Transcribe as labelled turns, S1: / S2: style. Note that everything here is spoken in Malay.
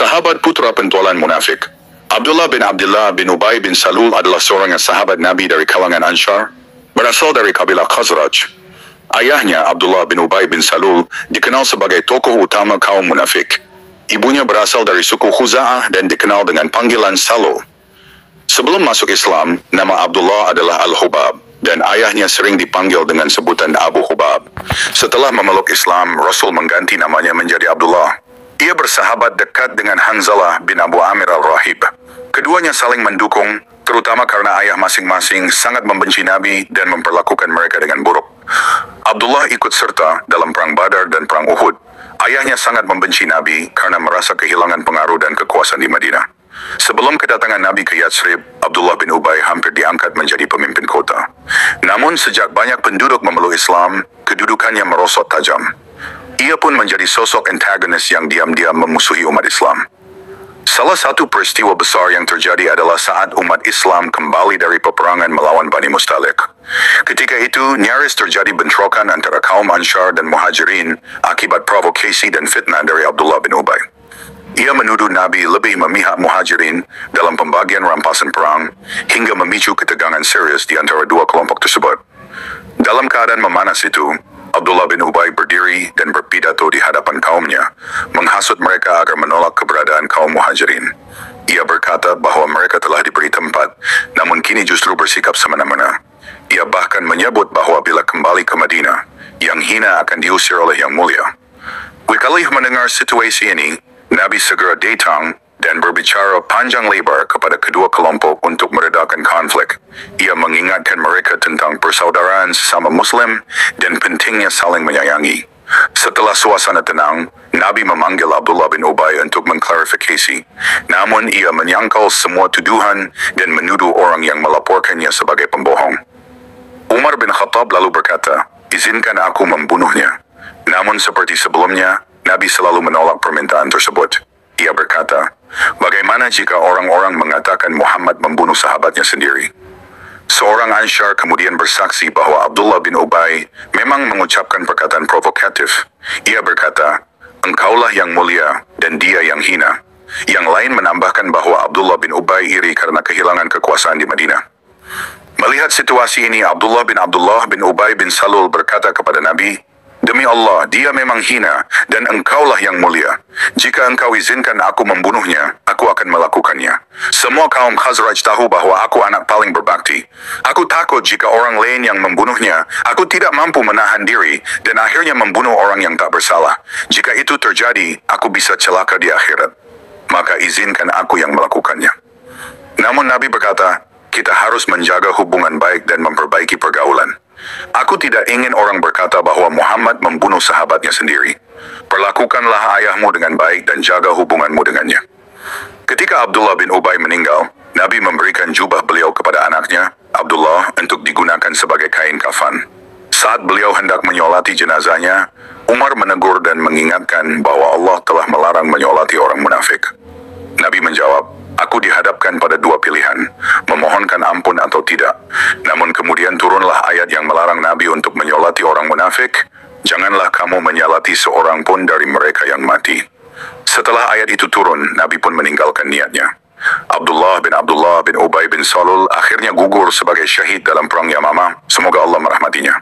S1: Sahabat putra pentolan munafik. Abdullah bin Abdullah bin Ubay bin Salul adalah seorang sahabat Nabi dari kalangan Ansar, berasal dari kabilah Khazraj. Ayahnya, Abdullah bin Ubay bin Salul, dikenal sebagai tokoh utama kaum munafik. Ibunya berasal dari suku Khuza'ah dan dikenal dengan panggilan Salul. Sebelum masuk Islam, nama Abdullah adalah Al-Hubab, dan ayahnya sering dipanggil dengan sebutan Abu Hubab. Setelah memeluk Islam, Rasul mengganti namanya menjadi Abdullah. Ia bersahabat dekat dengan Hanzalah bin Abu Amir al-Rahib. Keduanya saling mendukung, terutama karena ayah masing-masing sangat membenci Nabi dan memperlakukan mereka dengan buruk. Abdullah ikut serta dalam perang Badar dan perang Uhud. Ayahnya sangat membenci Nabi karena merasa kehilangan pengaruh dan kekuasaan di Madinah. Sebelum kedatangan Nabi ke Yatsrib, Abdullah bin Ubay hampir diangkat menjadi pemimpin kota. Namun sejak banyak penduduk memeluk Islam, kedudukannya merosot tajam. Ia pun menjadi sosok antagonis yang diam-diam memusuhi umat Islam. Salah satu peristiwa besar yang terjadi adalah saat umat Islam kembali dari peperangan melawan Bani Mustalik. Ketika itu, nyaris terjadi bentrokan antara kaum Ansar dan Muhajirin akibat provokasi dan fitnah dari Abdullah bin Ubay. Ia menuduh Nabi lebih memihak Muhajirin dalam pembagian rampasan perang hingga memicu ketegangan serius di antara dua kelompok tersebut. Dalam keadaan memanas itu, Abdullah bin Ubay berdiri dan berpidato di hadapan kaumnya, menghasut mereka agar menolak keberadaan kaum Muhajirin. Ia berkata bahwa mereka telah diberi tempat, namun kini justru bersikap semena-mena. Ia bahkan menyebut bahwa bila kembali ke Madinah, yang hina akan diusir oleh yang mulia. Wikalih mendengar situasi ini, Nabi segera datang dan berbicara panjang lebar kepada kedua kelompok untuk meredakan konflik. Ia mengingatkan mereka tentang persaudaraan sesama Muslim dan pentingnya saling menyayangi. Setelah suasana tenang, Nabi memanggil Abdullah bin Ubay untuk mengklarifikasi. Namun ia menyangkal semua tuduhan dan menuduh orang yang melaporkannya sebagai pembohong. Umar bin Khattab lalu berkata, "Izinkan aku membunuhnya." Namun seperti sebelumnya, Nabi selalu menolak permintaan tersebut. Ia berkata, "Bagaimana jika orang-orang mengatakan Muhammad membunuh sahabatnya sendiri?" Seorang Ansar kemudian bersaksi bahwa Abdullah bin Ubay memang mengucapkan perkataan provokatif. Ia berkata, "Engkaulah yang mulia dan dia yang hina." Yang lain menambahkan bahwa Abdullah bin Ubay iri karena kehilangan kekuasaan di Madinah. Melihat situasi ini, Abdullah bin Ubay bin Salul berkata kepada Nabi, "Demi Allah, dia memang hina dan engkaulah yang mulia. Jika engkau izinkan aku membunuhnya, aku akan melakukannya. Semua kaum Khazraj tahu bahwa aku anak paling berbakti. Aku takut jika orang lain yang membunuhnya, aku tidak mampu menahan diri dan akhirnya membunuh orang yang tak bersalah. Jika itu terjadi, aku bisa celaka di akhirat. Maka izinkan aku yang melakukannya." Namun Nabi berkata, "Kita harus menjaga hubungan baik dan memperbaiki pergaulan. Aku tidak ingin orang berkata bahwa Muhammad membunuh sahabatnya sendiri. Perlakukanlah ayahmu dengan baik dan jaga hubunganmu dengannya." Ketika Abdullah bin Ubay meninggal, Nabi memberikan jubah beliau kepada anaknya, Abdullah, untuk digunakan sebagai kain kafan. Saat beliau hendak menyolati jenazahnya, Umar menegur dan mengingatkan bahwa Allah telah melarang menyolati orang munafik. Nabi menjawab, "Aku dihadapkan pada dua pilihan, memohonkan ampun atau tidak." Namun kemudian turunlah ayat yang melarang Nabi untuk menyolati orang munafik. "Janganlah kamu menyolati seorang pun dari mereka yang mati." Setelah ayat itu turun, Nabi pun meninggalkan niatnya. Abdullah bin Ubay bin Salul akhirnya gugur sebagai syahid dalam perang Yamamah. Semoga Allah merahmatinya.